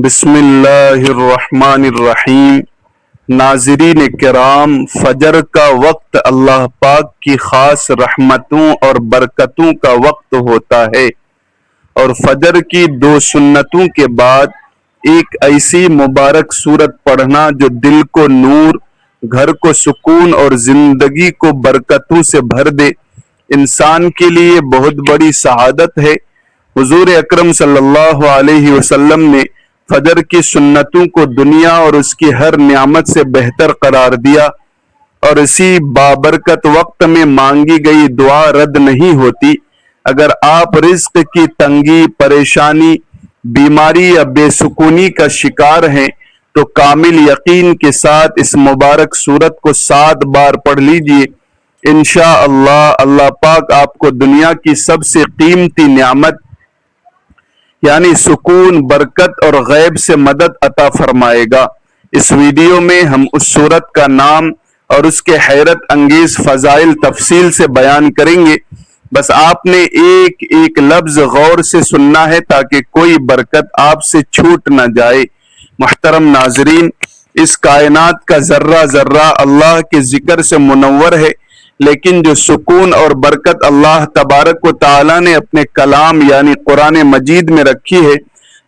بسم اللہ الرحمن الرحیم۔ ناظرین کرام، فجر کا وقت اللہ پاک کی خاص رحمتوں اور برکتوں کا وقت ہوتا ہے، اور فجر کی دو سنتوں کے بعد ایک ایسی مبارک سورت پڑھنا جو دل کو نور، گھر کو سکون اور زندگی کو برکتوں سے بھر دے، انسان کے لیے بہت بڑی سعادت ہے۔ حضور اکرم صلی اللہ علیہ وسلم نے فجر کی سنتوں کو دنیا اور اس کی ہر نعمت سے بہتر قرار دیا، اور اسی بابرکت وقت میں مانگی گئی دعا رد نہیں ہوتی۔ اگر آپ رزق کی تنگی، پریشانی، بیماری یا بے سکونی کا شکار ہیں تو کامل یقین کے ساتھ اس مبارک سورت کو 7 بار پڑھ لیجئے۔ انشاءاللہ اللہ پاک آپ کو دنیا کی سب سے قیمتی نعمت یعنی سکون، برکت اور غیب سے مدد عطا فرمائے گا۔ اس ویڈیو میں ہم اس سورت کا نام اور اس کے حیرت انگیز فضائل تفصیل سے بیان کریں گے، بس آپ نے ایک ایک لفظ غور سے سننا ہے تاکہ کوئی برکت آپ سے چھوٹ نہ جائے۔ محترم ناظرین، اس کائنات کا ذرہ ذرہ اللہ کے ذکر سے منور ہے، لیکن جو سکون اور برکت اللہ تبارک و تعالی نے اپنے کلام یعنی قرآن مجید میں رکھی ہے،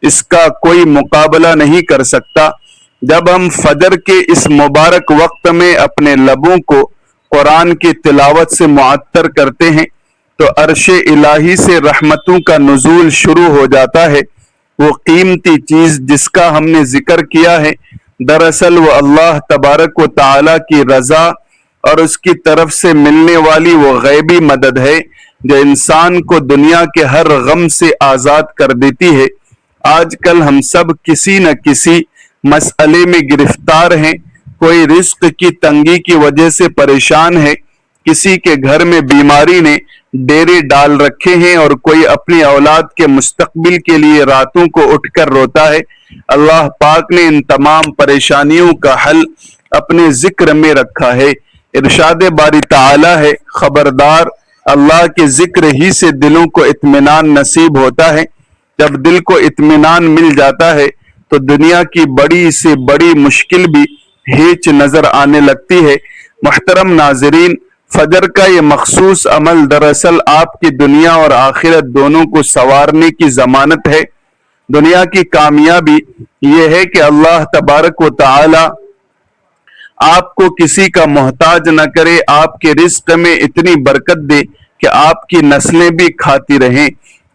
اس کا کوئی مقابلہ نہیں کر سکتا۔ جب ہم فجر کے اس مبارک وقت میں اپنے لبوں کو قرآن کی تلاوت سے معطر کرتے ہیں تو عرش الہی سے رحمتوں کا نزول شروع ہو جاتا ہے۔ وہ قیمتی چیز جس کا ہم نے ذکر کیا ہے، دراصل وہ اللہ تبارک و تعالی کی رضا اور اس کی طرف سے ملنے والی وہ غیبی مدد ہے جو انسان کو دنیا کے ہر غم سے آزاد کر دیتی ہے۔ آج کل ہم سب کسی نہ کسی مسئلے میں گرفتار ہیں۔ کوئی رزق کی تنگی کی وجہ سے پریشان ہے، کسی کے گھر میں بیماری نے ڈیرے ڈال رکھے ہیں، اور کوئی اپنی اولاد کے مستقبل کے لیے راتوں کو اٹھ کر روتا ہے۔ اللہ پاک نے ان تمام پریشانیوں کا حل اپنے ذکر میں رکھا ہے۔ ارشاد باری تعالی ہے، خبردار، اللہ کے ذکر ہی سے دلوں کو اطمینان نصیب ہوتا ہے۔ جب دل کو اطمینان مل جاتا ہے تو دنیا کی بڑی سے بڑی مشکل بھی ہیچ نظر آنے لگتی ہے۔ محترم ناظرین، فجر کا یہ مخصوص عمل دراصل آپ کی دنیا اور آخرت دونوں کو سنوارنے کی ضمانت ہے۔ دنیا کی کامیابی یہ ہے کہ اللہ تبارک و تعالی آپ کو کسی کا محتاج نہ کرے، آپ کے رزق میں اتنی برکت دے کہ آپ کی نسلیں بھی کھاتی رہیں،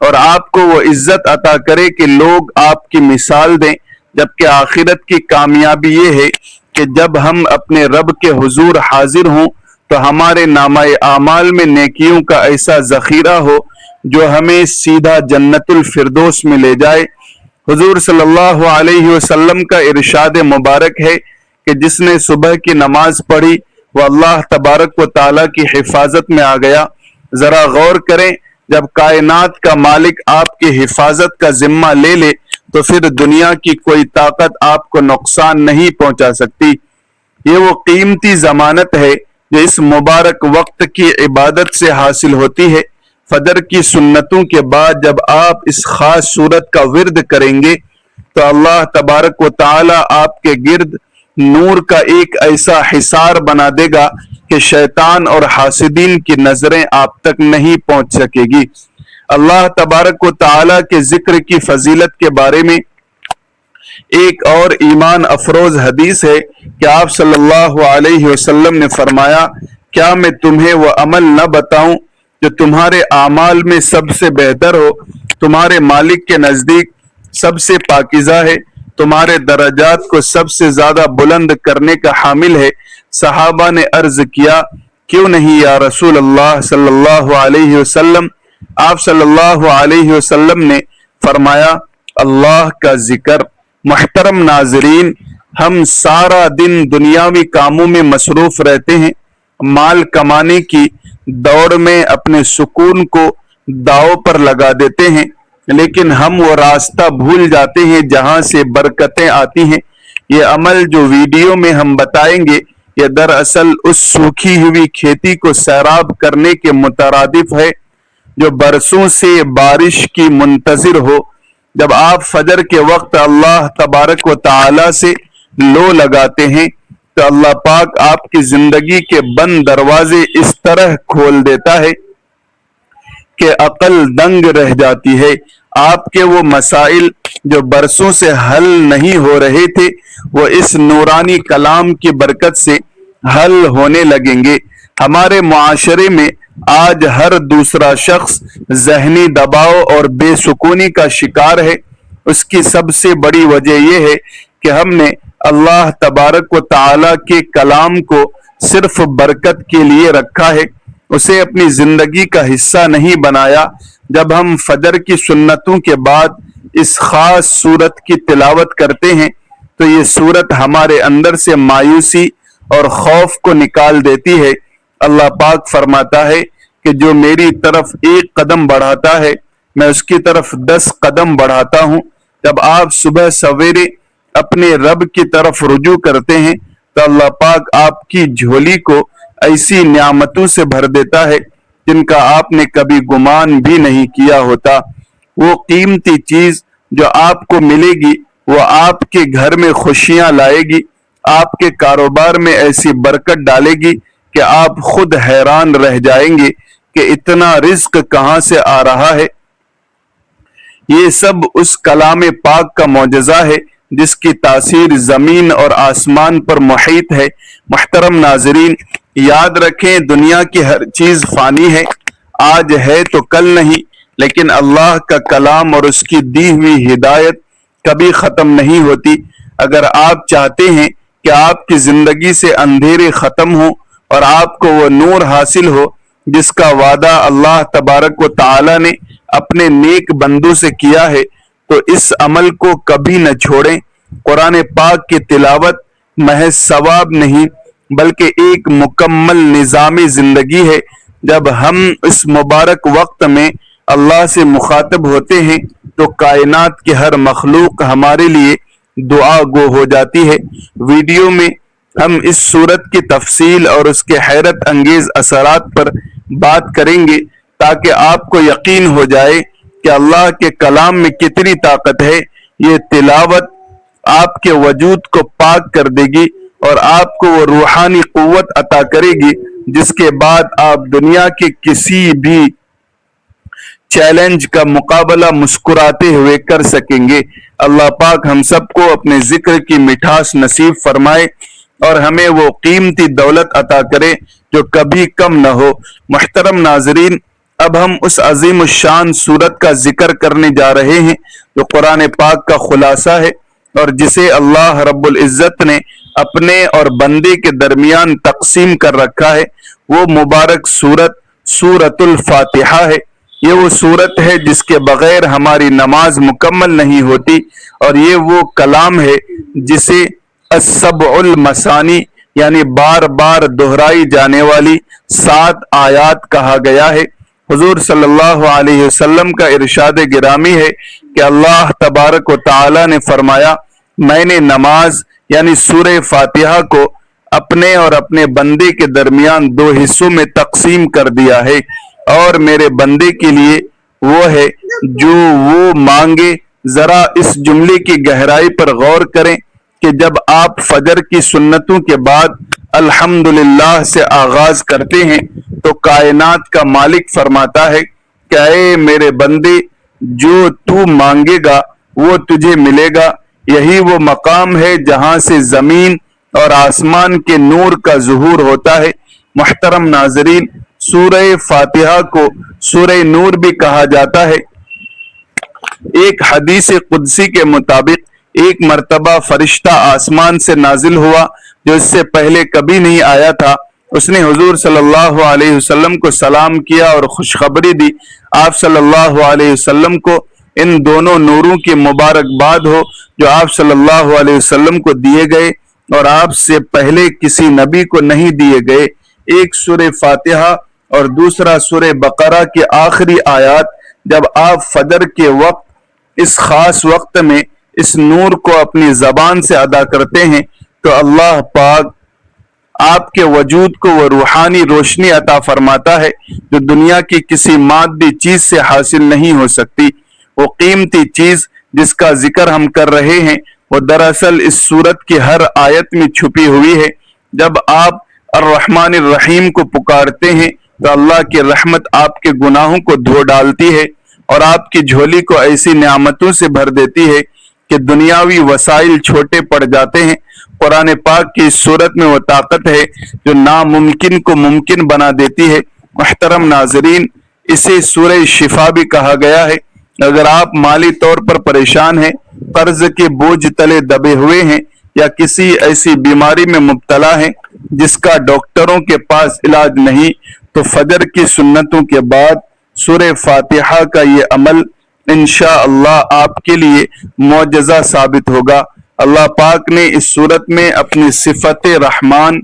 اور آپ کو وہ عزت عطا کرے کہ لوگ آپ کی مثال دیں۔ جبکہ آخرت کی کامیابی یہ ہے کہ جب ہم اپنے رب کے حضور حاضر ہوں تو ہمارے نامہ اعمال میں نیکیوں کا ایسا ذخیرہ ہو جو ہمیں سیدھا جنت الفردوس میں لے جائے۔ حضور صلی اللہ علیہ وسلم کا ارشاد مبارک ہے کہ جس نے صبح کی نماز پڑھی وہ اللہ تبارک و تعالیٰ کی حفاظت میں آ گیا۔ ذرا غور کریں، جب کائنات کا مالک آپ کی حفاظت کا ذمہ لے لے تو پھر دنیا کی کوئی طاقت آپ کو نقصان نہیں پہنچا سکتی۔ یہ وہ قیمتی ضمانت ہے جو اس مبارک وقت کی عبادت سے حاصل ہوتی ہے۔ فجر کی سنتوں کے بعد جب آپ اس خاص سورت کا ورد کریں گے تو اللہ تبارک و تعالیٰ آپ کے گرد نور کا ایک ایسا حصار بنا دے گا کہ شیطان اور حاسدین کی نظریں آپ تک نہیں پہنچ سکے گی۔ اللہ تبارک و تعالیٰ کے ذکر کی فضیلت کے بارے میں ایک اور ایمان افروز حدیث ہے کہ آپ صلی اللہ علیہ وسلم نے فرمایا، کیا میں تمہیں وہ عمل نہ بتاؤں جو تمہارے اعمال میں سب سے بہتر ہو، تمہارے مالک کے نزدیک سب سے پاکیزہ ہے، تمہارے درجات کو سب سے زیادہ بلند کرنے کا حامل ہے؟ صحابہ نے عرض کیا، کیوں نہیں یا رسول اللہ صلی اللہ علیہ وسلم؟ آپ صلی اللہ علیہ وسلم نے فرمایا، اللہ کا ذکر۔ محترم ناظرین، ہم سارا دن دنیاوی کاموں میں مصروف رہتے ہیں، مال کمانے کی دوڑ میں اپنے سکون کو داؤ پر لگا دیتے ہیں، لیکن ہم وہ راستہ بھول جاتے ہیں جہاں سے برکتیں آتی ہیں۔ یہ عمل جو ویڈیو میں ہم بتائیں گے یہ دراصل اس سوکھی ہوئی کھیتی کو سیراب کرنے کے مترادف ہے جو برسوں سے بارش کی منتظر ہو۔ جب آپ فجر کے وقت اللہ تبارک و تعالی سے لو لگاتے ہیں تو اللہ پاک آپ کی زندگی کے بند دروازے اس طرح کھول دیتا ہے کہ عقل دنگ رہ جاتی ہے. آپ کے وہ مسائل جو برسوں سے حل نہیں ہو رہے تھے وہ اس نورانی کلام کی برکت سے حل ہونے لگیں گے. ہمارے معاشرے میں آج ہر دوسرا شخص ذہنی دباؤ اور بے سکونی کا شکار ہے. اس کی سب سے بڑی وجہ یہ ہے کہ ہم نے اللہ تبارک و تعالی کے کلام کو صرف برکت کے لیے رکھا ہے، اسے اپنی زندگی کا حصہ نہیں بنایا. جب ہم فجر کی سنتوں کے بعد اس خاص سورت کی تلاوت کرتے ہیں تو یہ سورت ہمارے اندر سے مایوسی اور خوف کو نکال دیتی ہے. اللہ پاک فرماتا ہے کہ جو میری طرف ایک قدم بڑھاتا ہے میں اس کی طرف 10 قدم بڑھاتا ہوں. جب آپ صبح سویرے اپنے رب کی طرف رجوع کرتے ہیں تو اللہ پاک آپ کی جھولی کو ایسی نعمتوں سے بھر دیتا ہے جن کا آپ نے کبھی گمان بھی نہیں کیا ہوتا. وہ قیمتی چیز جو آپ کو ملے گی وہ آپ کے گھر میں خوشیاں لائے گی، آپ کے کاروبار میں ایسی برکت ڈالے گی کہ آپ خود حیران رہ جائیں گے کہ اتنا رزق کہاں سے آ رہا ہے. یہ سب اس کلام پاک کا معجزہ ہے جس کی تاثیر زمین اور آسمان پر محیط ہے. محترم ناظرین، یاد رکھیں دنیا کی ہر چیز فانی ہے، آج ہے تو کل نہیں، لیکن اللہ کا کلام اور اس کی دی ہوئی ہدایت کبھی ختم نہیں ہوتی. اگر آپ چاہتے ہیں کہ آپ کی زندگی سے اندھیرے ختم ہوں اور آپ کو وہ نور حاصل ہو جس کا وعدہ اللہ تبارک و تعالی نے اپنے نیک بندوں سے کیا ہے، تو اس عمل کو کبھی نہ چھوڑیں. قرآن پاک کی تلاوت محض ثواب نہیں بلکہ ایک مکمل نظام زندگی ہے. جب ہم اس مبارک وقت میں اللہ سے مخاطب ہوتے ہیں تو کائنات کے ہر مخلوق ہمارے لیے دعا گو ہو جاتی ہے. ویڈیو میں ہم اس سورت کی تفصیل اور اس کے حیرت انگیز اثرات پر بات کریں گے تاکہ آپ کو یقین ہو جائے کہ اللہ کے کلام میں کتنی طاقت ہے. یہ تلاوت آپ کے وجود کو پاک کر دے گی اور آپ کو وہ روحانی قوت عطا کرے گی جس کے بعد آپ دنیا کے کسی بھی چیلنج کا مقابلہ مسکراتے ہوئے کر سکیں گے. اللہ پاک ہم سب کو اپنے ذکر کی مٹھاس نصیب فرمائے اور ہمیں وہ قیمتی دولت عطا کرے جو کبھی کم نہ ہو. محترم ناظرین، اب ہم اس عظیم الشان سورت کا ذکر کرنے جا رہے ہیں جو قرآن پاک کا خلاصہ ہے اور جسے اللہ رب العزت نے اپنے اور بندے کے درمیان تقسیم کر رکھا ہے. وہ مبارک سورت سورۃ الفاتحہ ہے. یہ وہ سورت ہے جس کے بغیر ہماری نماز مکمل نہیں ہوتی اور یہ وہ کلام ہے جسے السبع المثانی یعنی بار بار دہرائی جانے والی 7 آیات کہا گیا ہے. حضور صلی اللہ علیہ وسلم کا ارشاد گرامی ہے کہ اللہ تبارک و تعالی نے فرمایا، میں نے نماز یعنی سورہ فاتحہ کو اپنے اور اپنے بندے کے درمیان 2 حصوں میں تقسیم کر دیا ہے اور میرے بندے کے لیے وہ ہے جو وہ مانگے. ذرا اس جملے کی گہرائی پر غور کریں کہ جب آپ فجر کی سنتوں کے بعد الحمدللہ سے آغاز کرتے ہیں تو کائنات کا مالک فرماتا ہے کہ اے میرے بندے، جو تو مانگے گا وہ تجھے ملے گا. یہی وہ مقام ہے جہاں سے زمین اور آسمان کے نور کا ظہور ہوتا ہے. محترم ناظرین، سورہ فاتحہ کو سورہ نور بھی کہا جاتا ہے. ایک حدیث قدسی کے مطابق ایک مرتبہ فرشتہ آسمان سے نازل ہوا جو اس سے پہلے کبھی نہیں آیا تھا. اس نے حضور صلی اللہ علیہ وسلم کو سلام کیا اور خوشخبری دی. آپ صلی اللہ علیہ وسلم کو ان دونوں نوروں کی مبارکباد ہو جو آپ صلی اللہ علیہ وسلم کو دیے گئے اور آپ سے پہلے کسی نبی کو نہیں دیے گئے. ایک سورہ فاتحہ اور دوسرا سورہ بقرہ کی آخری آیات جب آپ فجر کے وقت اس خاص وقت میں اس نور کو اپنی زبان سے ادا کرتے ہیں تو اللہ پاک آپ کے وجود کو وہ روحانی روشنی عطا فرماتا ہے جو دنیا کی کسی مادی چیز سے حاصل نہیں ہو سکتی. وہ قیمتی چیز جس کا ذکر ہم کر رہے ہیں وہ دراصل اس سورت کی ہر آیت میں چھپی ہوئی ہے۔ جب آپ الرحمن الرحیم کو پکارتے ہیں تو اللہ کی رحمت آپ کے گناہوں کو دھو ڈالتی ہے اور آپ کی جھولی کو ایسی نعمتوں سے بھر دیتی ہے کہ دنیاوی وسائل چھوٹے پڑ جاتے ہیں۔ قرآن پاک کی اس سورت میں وہ طاقت ہے جو ناممکن کو ممکن بنا دیتی ہے۔ محترم ناظرین، اسے سورہ شفا بھی کہا گیا ہے۔ اگر آپ مالی طور پر پریشان ہیں، قرض کے بوجھ تلے دبے ہوئے ہیں یا کسی ایسی بیماری میں مبتلا ہیں جس کا ڈاکٹروں کے پاس علاج نہیں، تو فجر کی سنتوں کے بعد سورہ فاتحہ کا یہ عمل انشاءاللہ آپ کے لیے معجزہ ثابت ہوگا۔ اللہ پاک نے اس سورت میں اپنی صفت رحمان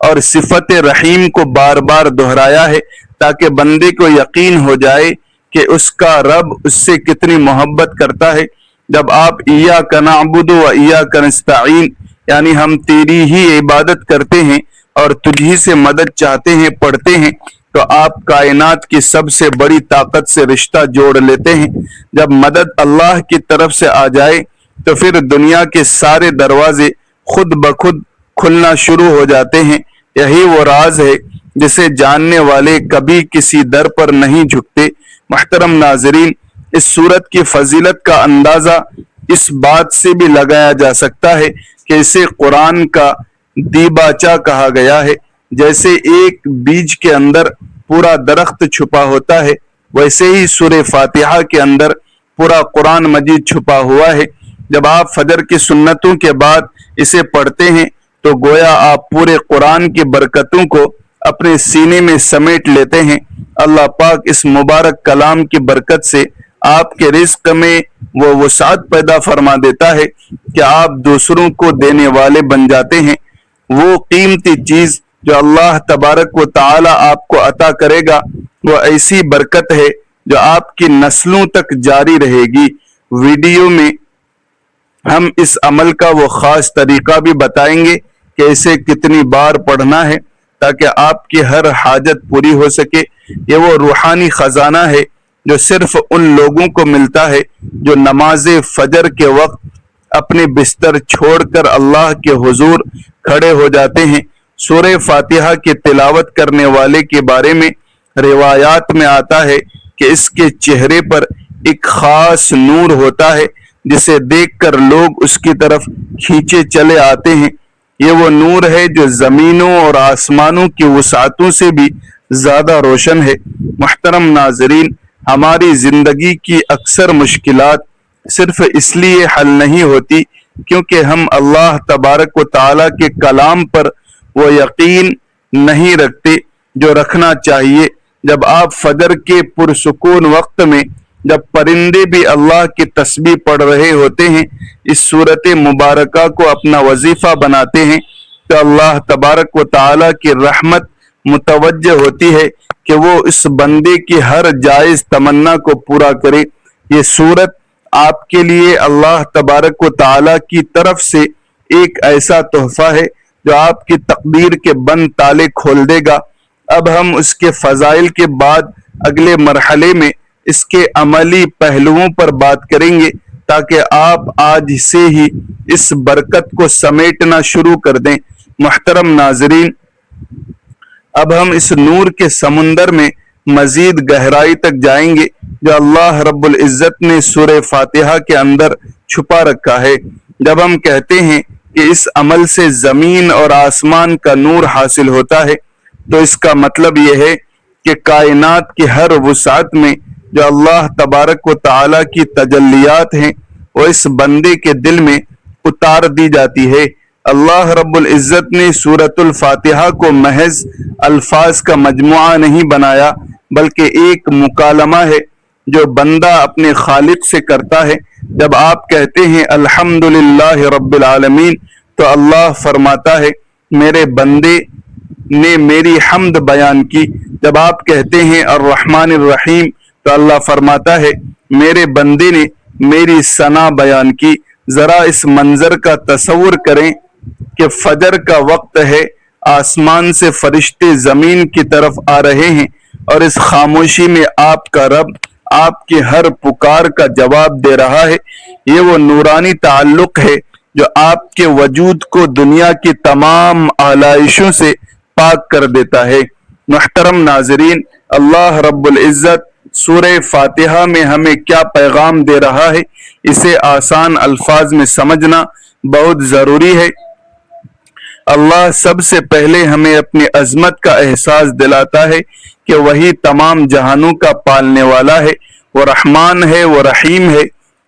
اور صفت رحیم کو بار بار دہرایا ہے تاکہ بندے کو یقین ہو جائے کہ اس کا رب اس سے کتنی محبت کرتا ہے۔ جب آپ ایاک نعبد و ایاک نستعین یعنی ہم تیری ہی عبادت کرتے ہیں اور تجھ ہی سے مدد چاہتے ہیں پڑھتے ہیں تو آپ کائنات کی سب سے بڑی طاقت سے رشتہ جوڑ لیتے ہیں۔ جب مدد اللہ کی طرف سے آ جائے تو پھر دنیا کے سارے دروازے خود بخود کھلنا شروع ہو جاتے ہیں۔ یہی وہ راز ہے جسے جاننے والے کبھی کسی در پر نہیں جھکتے۔ محترم ناظرین، اس سورت کی فضیلت کا اندازہ اس بات سے بھی لگایا جا سکتا ہے کہ اسے قرآن کا دیباچہ کہا گیا ہے۔ جیسے ایک بیج کے اندر پورا درخت چھپا ہوتا ہے، ویسے ہی سورہ فاتحہ کے اندر پورا قرآن مجید چھپا ہوا ہے۔ جب آپ فجر کی سنتوں کے بعد اسے پڑھتے ہیں تو گویا آپ پورے قرآن کی برکتوں کو اپنے سینے میں سمیٹ لیتے ہیں۔ اللہ پاک اس مبارک کلام کی برکت سے آپ کے رزق میں وہ وسعت پیدا فرما دیتا ہے کہ آپ دوسروں کو دینے والے بن جاتے ہیں۔ وہ قیمتی چیز جو اللہ تبارک و تعالی آپ کو عطا کرے گا وہ ایسی برکت ہے جو آپ کی نسلوں تک جاری رہے گی۔ ویڈیو میں ہم اس عمل کا وہ خاص طریقہ بھی بتائیں گے کہ اسے کتنی بار پڑھنا ہے تاکہ آپ کی ہر حاجت پوری ہو سکے۔ یہ وہ روحانی خزانہ ہے جو صرف ان لوگوں کو ملتا ہے جو نماز فجر کے وقت اپنے بستر چھوڑ کر اللہ کے حضور کھڑے ہو جاتے ہیں۔ سورہ فاتحہ کی تلاوت کرنے والے کے بارے میں روایات میں آتا ہے کہ اس کے چہرے پر ایک خاص نور ہوتا ہے جسے دیکھ کر لوگ اس کی طرف کھینچے چلے آتے ہیں۔ یہ وہ نور ہے جو زمینوں اور آسمانوں کی وسعتوں سے بھی زیادہ روشن ہے۔ محترم ناظرین، ہماری زندگی کی اکثر مشکلات صرف اس لیے حل نہیں ہوتی کیونکہ ہم اللہ تبارک و تعالیٰ کے کلام پر وہ یقین نہیں رکھتے جو رکھنا چاہیے۔ جب آپ فجر کے پرسکون وقت میں جب پرندے بھی اللہ کی تسبیح پڑھ رہے ہوتے ہیں اس سورت مبارکہ کو اپنا وظیفہ بناتے ہیں تو اللہ تبارک و تعالیٰ کی رحمت متوجہ ہوتی ہے کہ وہ اس بندے کی ہر جائز تمنا کو پورا کرے۔ یہ سورت آپ کے لیے اللہ تبارک و تعالیٰ کی طرف سے ایک ایسا تحفہ ہے جو آپ کی تقدیر کے بند تالے کھول دے گا۔ اب ہم اس کے فضائل کے بعد اگلے مرحلے میں اس کے عملی پہلوؤں پر بات کریں گے تاکہ آپ آج سے ہی اس برکت کو سمیٹنا شروع کر دیں۔ محترم ناظرین، اب ہم اس نور کے سمندر میں مزید گہرائی تک جائیں گے جو اللہ رب العزت نے سورہ فاتحہ کے اندر چھپا رکھا ہے۔ جب ہم کہتے ہیں کہ اس عمل سے زمین اور آسمان کا نور حاصل ہوتا ہے تو اس کا مطلب یہ ہے کہ کائنات کی ہر وسعت میں جو اللہ تبارک و تعالیٰ کی تجلیات ہیں وہ اس بندے کے دل میں اتار دی جاتی ہے۔ اللہ رب العزت نے سورۃ الفاتحہ کو محض الفاظ کا مجموعہ نہیں بنایا بلکہ ایک مکالمہ ہے جو بندہ اپنے خالق سے کرتا ہے۔ جب آپ کہتے ہیں الحمدللہ رب العالمین تو اللہ فرماتا ہے میرے بندے نے میری حمد بیان کی۔ جب آپ کہتے ہیں الرحمن الرحیم تو اللہ فرماتا ہے میرے بندے نے میری ثنا بیان کی۔ ذرا اس منظر کا تصور کریں کہ فجر کا وقت ہے، آسمان سے فرشتے زمین کی طرف آ رہے ہیں اور اس خاموشی میں آپ کا رب آپ کی ہر پکار کا جواب دے رہا ہے۔ یہ وہ نورانی تعلق ہے جو آپ کے وجود کو دنیا کی تمام آلائشوں سے پاک کر دیتا ہے۔ محترم ناظرین، اللہ رب العزت سورہ فاتحہ میں ہمیں کیا پیغام دے رہا ہے، اسے آسان الفاظ میں سمجھنا بہت ضروری ہے۔ اللہ سب سے پہلے ہمیں اپنی عظمت کا احساس دلاتا ہے کہ وہی تمام جہانوں کا پالنے والا ہے، وہ رحمان ہے، وہ رحیم ہے،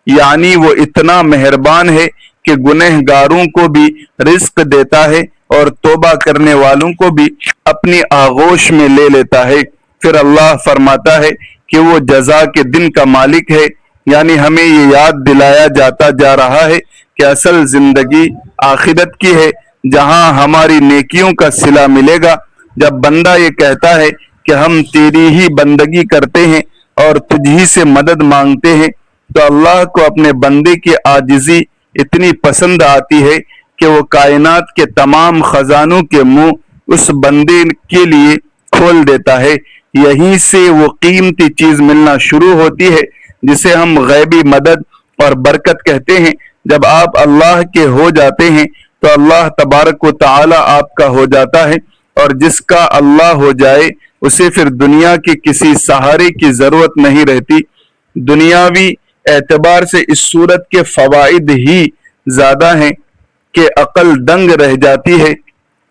یعنی وہ اتنا مہربان ہے کہ گنہگاروں کو بھی رزق دیتا ہے اور توبہ کرنے والوں کو بھی اپنی آغوش میں لے لیتا ہے۔ پھر اللہ فرماتا ہے کہ وہ جزا کے دن کا مالک ہے، یعنی ہمیں یہ یاد دلایا جاتا جا رہا ہے کہ اصل زندگی آخرت کی ہے، جہاں ہماری نیکیوں کا صلہ ملے گا۔ جب بندہ یہ کہتا ہے کہ ہم تیری ہی بندگی کرتے ہیں اور تجھ ہی سے مدد مانگتے ہیں، تو اللہ کو اپنے بندے کی عاجزی اتنی پسند آتی ہے کہ وہ کائنات کے تمام خزانوں کے منہ اس بندے کے لیے کھول دیتا ہے۔ یہیں سے وہ قیمتی چیز ملنا شروع ہوتی ہے جسے ہم غیبی مدد اور برکت کہتے ہیں۔ جب آپ اللہ کے ہو جاتے ہیں تو اللہ تبارک و تعالی آپ کا ہو جاتا ہے، اور جس کا اللہ ہو جائے اسے پھر دنیا کے کسی سہارے کی ضرورت نہیں رہتی۔ دنیاوی اعتبار سے اس صورت کے فوائد ہی زیادہ ہیں کہ عقل دنگ رہ جاتی ہے۔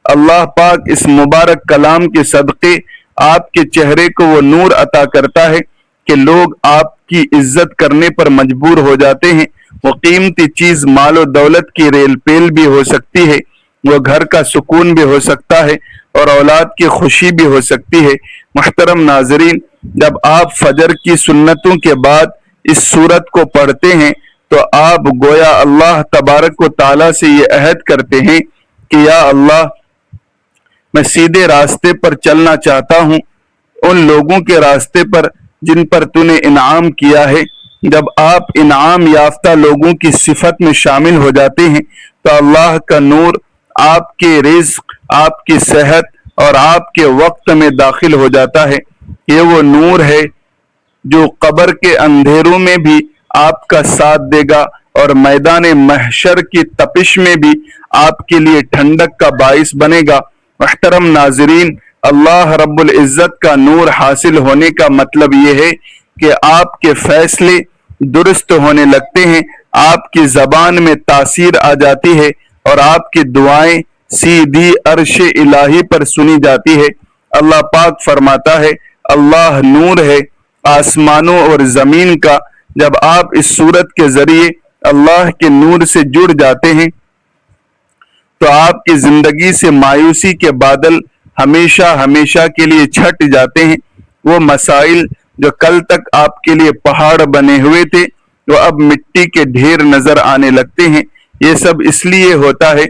اللہ پاک اس مبارک کلام کے صدقے آپ کے چہرے کو وہ نور عطا کرتا ہے کہ لوگ آپ کی عزت کرنے پر مجبور ہو جاتے ہیں۔ وہ قیمتی چیز مال و دولت کی ریل پیل بھی ہو سکتی ہے، وہ گھر کا سکون بھی ہو سکتا ہے، اور اولاد کی خوشی بھی ہو سکتی ہے۔ محترم ناظرین، جب آپ فجر کی سنتوں کے بعد اس سورت کو پڑھتے ہیں تو آپ گویا اللہ تبارک و تعالیٰ سے یہ عہد کرتے ہیں کہ یا اللہ، میں سیدھے راستے پر چلنا چاہتا ہوں، ان لوگوں کے راستے پر جن پر تو نے انعام کیا ہے۔ جب آپ انعام یافتہ لوگوں کی صفت میں شامل ہو جاتے ہیں تو اللہ کا نور آپ کے رزق، آپ کی صحت اور آپ کے وقت میں داخل ہو جاتا ہے۔ یہ وہ نور ہے جو قبر کے اندھیروں میں بھی آپ کا ساتھ دے گا اور میدان محشر کی تپش میں بھی آپ کے لیے ٹھنڈک کا باعث بنے گا۔ محترم ناظرین، اللہ رب العزت کا نور حاصل ہونے کا مطلب یہ ہے کہ آپ کے فیصلے درست ہونے لگتے ہیں، آپ کی زبان میں تاثیر آ جاتی ہے اور آپ کی دعائیں سیدھی عرش الہی پر سنی جاتی ہے۔ اللہ پاک فرماتا ہے، اللہ نور ہے آسمانوں اور زمین کا۔ جب آپ اس صورت کے ذریعے اللہ کے نور سے جڑ جاتے ہیں تو آپ کی زندگی سے مایوسی کے بادل ہمیشہ ہمیشہ کے لیے چھٹ جاتے ہیں۔ وہ مسائل جو کل تک آپ کے لیے پہاڑ بنے ہوئے تھے وہ اب مٹی کے ڈھیر نظر آنے لگتے ہیں۔ یہ سب اس لیے ہوتا ہے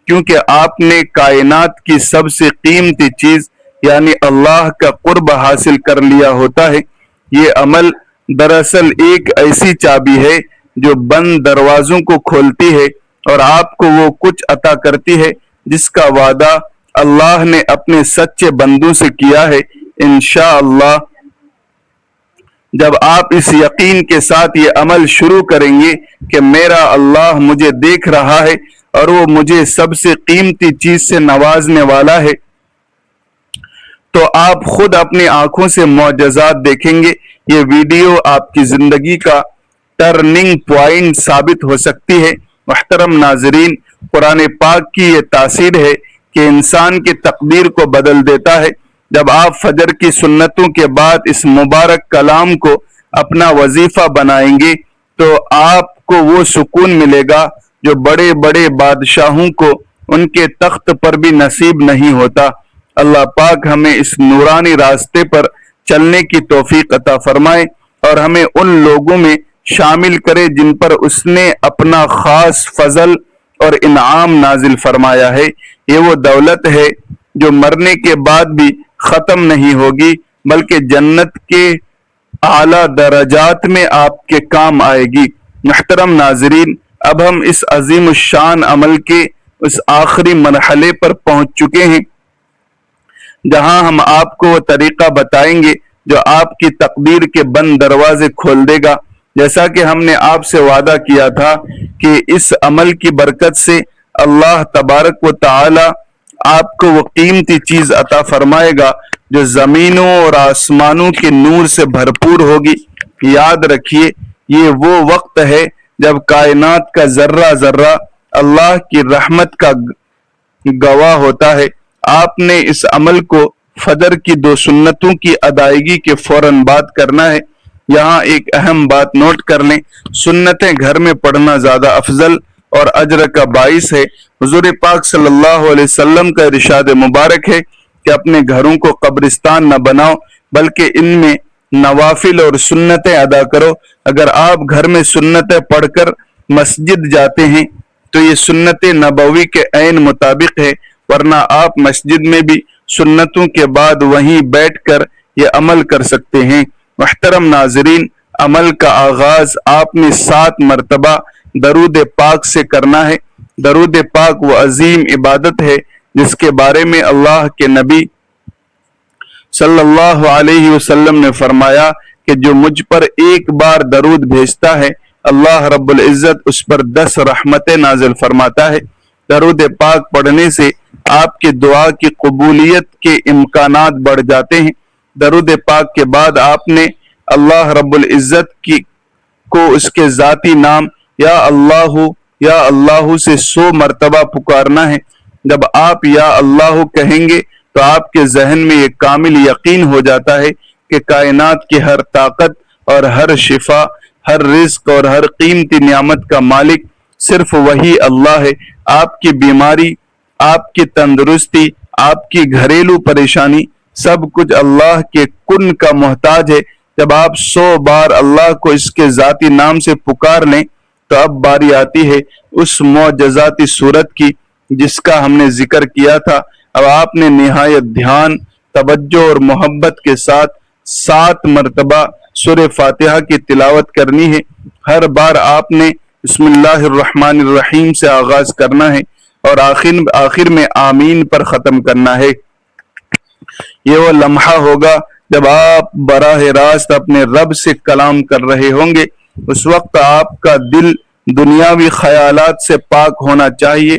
کیونکہ آپ نے کائنات کی سب سے قیمتی چیز یعنی اللہ کا قرب حاصل کر لیا ہوتا ہے۔ یہ عمل دراصل ایک ایسی چابی ہے جو بند دروازوں کو کھولتی ہے اور آپ کو وہ کچھ عطا کرتی ہے جس کا وعدہ اللہ نے اپنے سچے بندوں سے کیا ہے۔ انشاءاللہ جب آپ اس یقین کے ساتھ یہ عمل شروع کریں گے کہ میرا اللہ مجھے دیکھ رہا ہے اور وہ مجھے سب سے قیمتی چیز سے نوازنے والا ہے، تو آپ خود اپنی آنکھوں سے معجزات دیکھیں گے۔ یہ ویڈیو آپ کی زندگی کا ٹرننگ پوائنٹ ثابت ہو سکتی ہے۔ محترم ناظرین، قرآن پاک کی یہ تاثیر ہے کہ انسان کی تقدیر کو بدل دیتا ہے۔ جب آپ فجر کی سنتوں کے بعد اس مبارک کلام کو اپنا وظیفہ بنائیں گے تو آپ کو وہ سکون ملے گا جو بڑے بڑے بادشاہوں کو ان کے تخت پر بھی نصیب نہیں ہوتا۔ اللہ پاک ہمیں اس نورانی راستے پر چلنے کی توفیق عطا فرمائے اور ہمیں ان لوگوں میں شامل کرے جن پر اس نے اپنا خاص فضل اور انعام نازل فرمایا ہے۔ یہ وہ دولت ہے جو مرنے کے بعد بھی ختم نہیں ہوگی بلکہ جنت کے اعلیٰ درجات میں آپ کے کام آئے گی۔ محترم ناظرین، اب ہم اس عظیم الشان عمل کے اس آخری مرحلے پر پہنچ چکے ہیں جہاں ہم آپ کو وہ طریقہ بتائیں گے جو آپ کی تقدیر کے بند دروازے کھول دے گا. جیسا کہ ہم نے آپ سے وعدہ کیا تھا کہ اس عمل کی برکت سے اللہ تبارک و تعالی آپ کو وہ قیمتی چیز عطا فرمائے گا جو زمینوں اور آسمانوں کے نور سے بھرپور ہوگی. یاد رکھیے یہ وہ وقت ہے جب کائنات کا ذرہ ذرہ اللہ کی رحمت کا گواہ ہوتا ہے. آپ نے اس عمل کو فجر کی 2 سنتوں کی ادائیگی کے فوراً بعد کرنا ہے. یہاں ایک اہم بات نوٹ کر لیں، سنتیں گھر میں پڑھنا زیادہ افضل اور اجر کا باعث ہے. حضور پاک صلی اللہ علیہ وسلم کا ارشاد مبارک ہے کہ اپنے گھروں کو قبرستان نہ بناؤ بلکہ ان میں نوافل اور سنتیں ادا کرو. اگر آپ گھر میں سنتیں پڑھ کر مسجد جاتے ہیں تو یہ سنت نبوی کے عین مطابق ہے، ورنہ آپ مسجد میں بھی سنتوں کے بعد وہیں بیٹھ کر یہ عمل کر سکتے ہیں. محترم ناظرین، عمل کا آغاز آپ نے 7 مرتبہ درود پاک سے کرنا ہے. درود پاک وہ عظیم عبادت ہے جس کے بارے میں اللہ کے نبی صلی اللہ علیہ وسلم نے فرمایا کہ جو مجھ پر ایک بار درود بھیجتا ہے اللہ رب العزت اس پر 10 رحمتیں نازل فرماتا ہے. درود پاک پڑھنے سے آپ کی دعا کی قبولیت کے امکانات بڑھ جاتے ہیں. درود پاک کے بعد آپ نے اللہ رب العزت کو اس کے ذاتی نام یا اللہ سے 100 مرتبہ پکارنا ہے. جب آپ یا اللہ کہیں گے تو آپ کے ذہن میں یہ کامل یقین ہو جاتا ہے کہ کائنات کی ہر طاقت اور ہر شفا، ہر رزق اور ہر قیمتی نعمت کا مالک صرف وہی اللہ ہے. آپ کی بیماری، آپ کی تندرستی، آپ کی گھریلو پریشانی سب کچھ اللہ کے کن کا محتاج ہے. جب آپ 100 بار اللہ کو اس کے ذاتی نام سے پکار لیں تو اب باری آتی ہے اس معجزاتی صورت کی جس کا ہم نے ذکر کیا تھا. اب آپ نے نہایت دھیان، توجہ اور محبت کے ساتھ 7 مرتبہ سورہ فاتحہ کی تلاوت کرنی ہے. ہر بار آپ نے بسم اللہ الرحمن الرحیم سے آغاز کرنا ہے اور آخر میں آمین پر ختم کرنا ہے. یہ وہ لمحہ ہوگا جب آپ براہ راست اپنے رب سے کلام کر رہے ہوں گے. اس وقت آپ کا دل دنیاوی خیالات سے پاک ہونا چاہیے.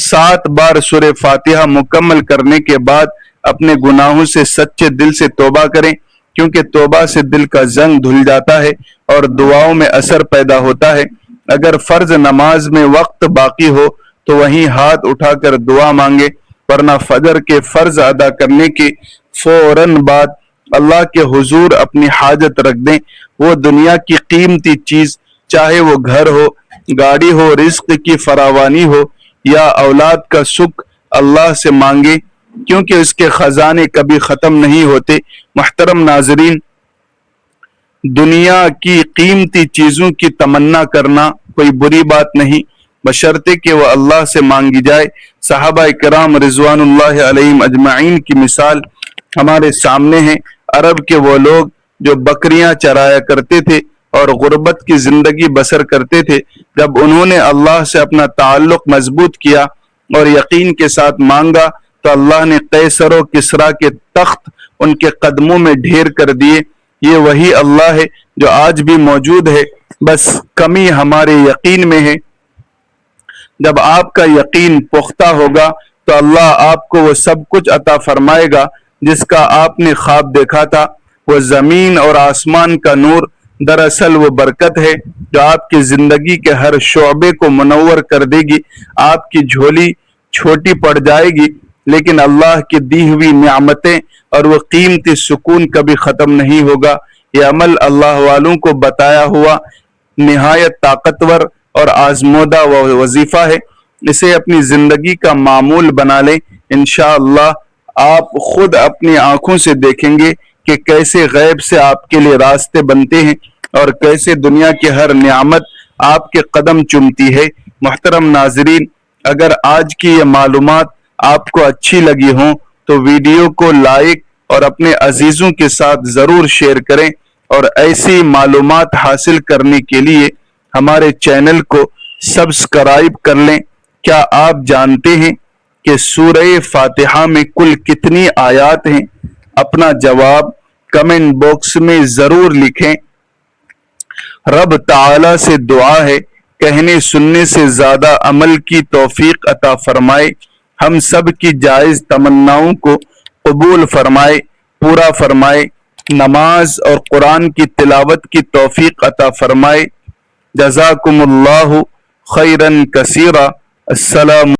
7 بار سورہ فاتحہ مکمل کرنے کے بعد اپنے گناہوں سے سچے دل سے توبہ کریں، کیونکہ توبہ سے دل کا زنگ دھل جاتا ہے اور دعاؤں میں اثر پیدا ہوتا ہے. اگر فرض نماز میں وقت باقی ہو تو وہیں ہاتھ اٹھا کر دعا مانگے، ورنہ فجر کے فرض ادا کرنے کے فوراً بعد اللہ کے حضور اپنی حاجت رکھ دیں. وہ دنیا کی قیمتی چیز، چاہے وہ گھر ہو، گاڑی ہو، رزق کی فراوانی ہو یا اولاد کا سکھ، اللہ سے مانگے کیونکہ اس کے خزانے کبھی ختم نہیں ہوتے. محترم ناظرین، دنیا کی قیمتی چیزوں کی تمنا کرنا کوئی بری بات نہیں، بشرطے کہ وہ اللہ سے مانگی جائے. صحابہ کرام رضوان اللہ علیہم اجمعین کی مثال ہمارے سامنے ہے. عرب کے وہ لوگ جو بکریاں چرایا کرتے تھے اور غربت کی زندگی بسر کرتے تھے، جب انہوں نے اللہ سے اپنا تعلق مضبوط کیا اور یقین کے ساتھ مانگا تو اللہ نے قیصر و کسریٰ کے تخت ان کے قدموں میں ڈھیر کر دیے. یہ وہی اللہ ہے جو آج بھی موجود ہے، بس کمی ہمارے یقین میں ہے. جب آپ کا یقین پختہ ہوگا تو اللہ آپ کو وہ سب کچھ عطا فرمائے گا جس کا آپ نے خواب دیکھا تھا. وہ زمین اور آسمان کا نور دراصل وہ برکت ہے جو آپ کی زندگی کے ہر شعبے کو منور کر دے گی. آپ کی جھولی چھوٹی پڑ جائے گی لیکن اللہ کی دی ہوئی نعمتیں اور وہ قیمتی سکون کبھی ختم نہیں ہوگا. یہ عمل اللہ والوں کو بتایا ہوا نہایت طاقتور اور آزمودہ وظیفہ ہے. اسے اپنی زندگی کا معمول بنا لیں. انشاءاللہ آپ خود اپنی آنکھوں سے دیکھیں گے کہ کیسے غیب سے آپ کے لیے راستے بنتے ہیں اور کیسے دنیا کی ہر نعمت آپ کے قدم چومتی ہے. محترم ناظرین، اگر آج کی یہ معلومات آپ کو اچھی لگی ہوں تو ویڈیو کو لائک اور اپنے عزیزوں کے ساتھ ضرور شیئر کریں، اور ایسی معلومات حاصل کرنے کے لیے ہمارے چینل کو سبسکرائب کر لیں. کیا آپ جانتے ہیں کہ سورہ فاتحہ میں کل کتنی آیات ہیں؟ اپنا جواب کمنٹ باکس میں ضرور لکھیں۔ رب تعالی سے دعا ہے کہنے سننے سے زیادہ عمل کی توفیق عطا فرمائے، ہم سب کی جائز تمناؤں کو قبول فرمائے، پورا فرمائے، نماز اور قرآن کی تلاوت کی توفیق عطا فرمائے۔ جزاکم اللہ خیرا کثیرا۔ السلام